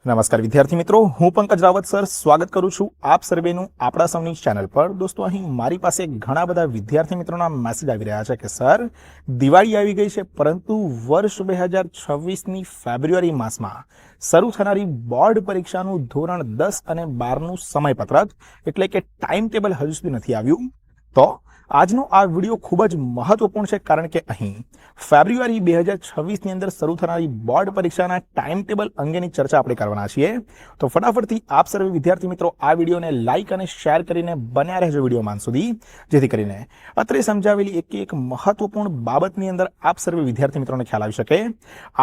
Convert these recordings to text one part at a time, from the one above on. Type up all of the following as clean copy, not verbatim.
નમસ્કાર વિદ્યાર્થી મિત્રો, હું પંકજ રાવત સર સ્વાગત કરું છું આપ સર્વેનું આપણા સૌની ચેનલ પર। દોસ્તો, અહીં મારી પાસે ઘણા બધા વિદ્યાર્થી મિત્રોના મેસેજ આવી રહ્યા છે કે સર દિવાળી આવી ગઈ છે, પરંતુ વર્ષ 2026ની ફેબ્રુઆરી માસમાં શરૂ થનારી બોર્ડ પરીક્ષાનું ધોરણ 10 અને 12નું સમયપત્રક એટલે કે ટાઈમ ટેબલ હજુ સુધી નથી આવ્યું। તો આજનો આ વિડીયો ખૂબ જ મહત્વપૂર્ણ છે, કારણ કે અહીં ફેબ્રુઆરી 2026ની અંદર શરૂ થનારી બોર્ડ પરીક્ષાના ટાઈમ ટેબલ અંગેની ચર્ચા આપણે કરવાના છીએ। તો ફટાફટથી આપ સર્વે વિદ્યાર્થી મિત્રો આ વિડીયોને લાઇક અને શેર કરીને બન્યા રહેજો વિડીયોમાં સુધી, જેથી કરીને અત્રે સમજાવેલી એક મહત્વપૂર્ણ બાબતની અંદર આપ સર્વે વિદ્યાર્થી મિત્રોને ખ્યાલ આવી શકે।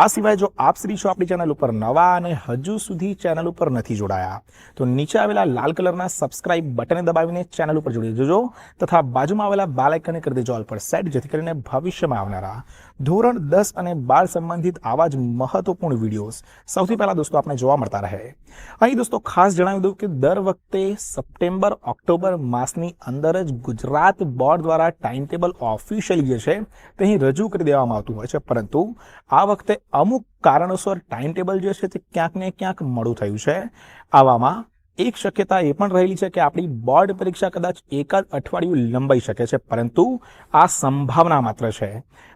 આ સિવાય જો આપ શ્રી છો આપણી ચેનલ ઉપર નવા અને હજુ સુધી ચેનલ ઉપર નથી જોડાયા તો નીચે આવેલા લાલ કલરના સબસ્ક્રાઇબ બટનને દબાવીને ચેનલ ઉપર જોડી દેજો તથા બાજુમાં આવેલા બેલ આઇકનને કરી દેજો ઓલ પર સેટ, જેથી કરીને ભવિષ્યમાં આવનારા ધોરણ 10 અને 12 સંબંધિત આવા જ મહત્વપૂર્ણ વિડીયોઝ સૌથી પહેલા દોસ્તો આપણે જોવા મળતા રહે। અહીં દોસ્તો ખાસ જણાવી દઉં કે દર વખતે સપ્ટેમ્બર ઓક્ટોબર માસની અંદર જ ગુજરાત બોર્ડ દ્વારા ટાઈમ ટેબલ ઓફિશિયલી જે છે તે અહીં રજૂ કરી દેવામાં આવતું હોય છે, પરંતુ આ વખતે અમુક કારણોસર ટાઈમ ટેબલ જે છે તે ક્યાંક ને ક્યાંક મોડું થયું છે। આવામાં એક શક્યતા એ પણ રહેલી છે કે આપણી બોર્ડ પરીક્ષા કદાચ એકાદ અઠવાડિયું લંબાઈ શકે છે, પરંતુ આ સંભાવના માત્ર છે।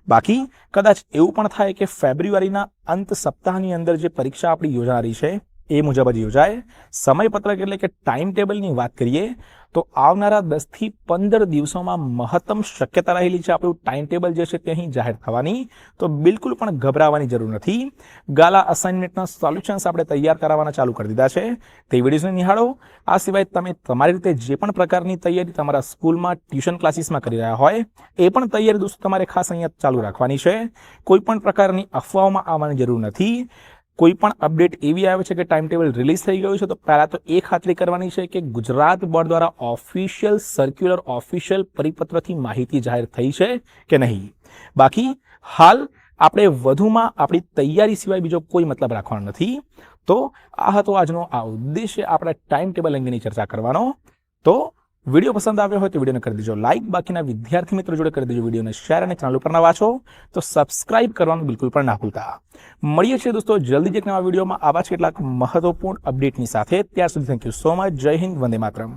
બાકી કદાચ એવું પણ થાય કે ફેબ્રુઆરીના અંત સપ્તાહની અંદર જે પરીક્ષા આપણી યોજાનારી છે એ મુજબ જ યોજાય। સમયપત્રક એટલે કે ટાઈમ ટેબલની વાત કરીએ તો આવનારા 10 થી 15 દિવસોમાં મહત્તમ શક્યતા રહેલી છે આપણું ટાઈમ ટેબલ જે છે તે અહીં જાહેર થવાની। તો બિલકુલ પણ ગભરાવાની જરૂર નથી। ગાલા અસાઇનમેન્ટના સોલ્યુશન્સ આપણે તૈયાર કરાવવાના ચાલુ કરી દીધા છે, તે વિડીયોને નિહાળો। આ સિવાય તમે તમારી રીતે જે પણ પ્રકારની તૈયારી તમારા સ્કૂલમાં ટ્યુશન ક્લાસીસમાં કરી રહ્યા હોય એ પણ તૈયારી દોસ્તો તમારે ખાસ અહીંયા ચાલુ રાખવાની છે। કોઈ પણ પ્રકારની અફવાઓમાં આવવાની જરૂર નથી। કોઈ પણ અપડેટ એવી આવે છે કે ટાઈમ ટેબલ રિલીઝ થઈ ગયું છે તો પહેલાં તો એ ખાતરી કરવાની છે કે ગુજરાત બોર્ડ દ્વારા ઓફિશિયલ સર્ક્યુલર ઓફિશિયલ પરિપત્રથી માહિતી જાહેર થઈ છે કે નહીં। બાકી હાલ આપણે વધુમાં આપણી તૈયારી સિવાય બીજો કોઈ મતલબ રાખવાનો નથી। તો આ હતો આજનો આ ઉદ્દેશ્ય આપણા ટાઈમ ટેબલ અંગેની ચર્ચા કરવાનો। તો વિડીયો પસંદ આવ્યો હોય તો વિડીયોને કરી દેજો લાઇક, બાકીના વિદ્યાર્થી મિત્રો જોડે કરી દેજો વિડીયોને શેર, અને ચેનલ ઉપર નવા છો તો સબસ્ક્રાઇબ કરવાનું બિલકુલ પણ ના ભૂલતા। મળીએ છીએ દોસ્તો જલ્દી જ એક નવા વિડીયોમાં આવા જ કેટલાક મહત્વપૂર્ણ અપડેટની સાથે। ત્યાર સુધી થેન્ક યુ સો મચ। જય હિન્દ, વંદે માતરમ।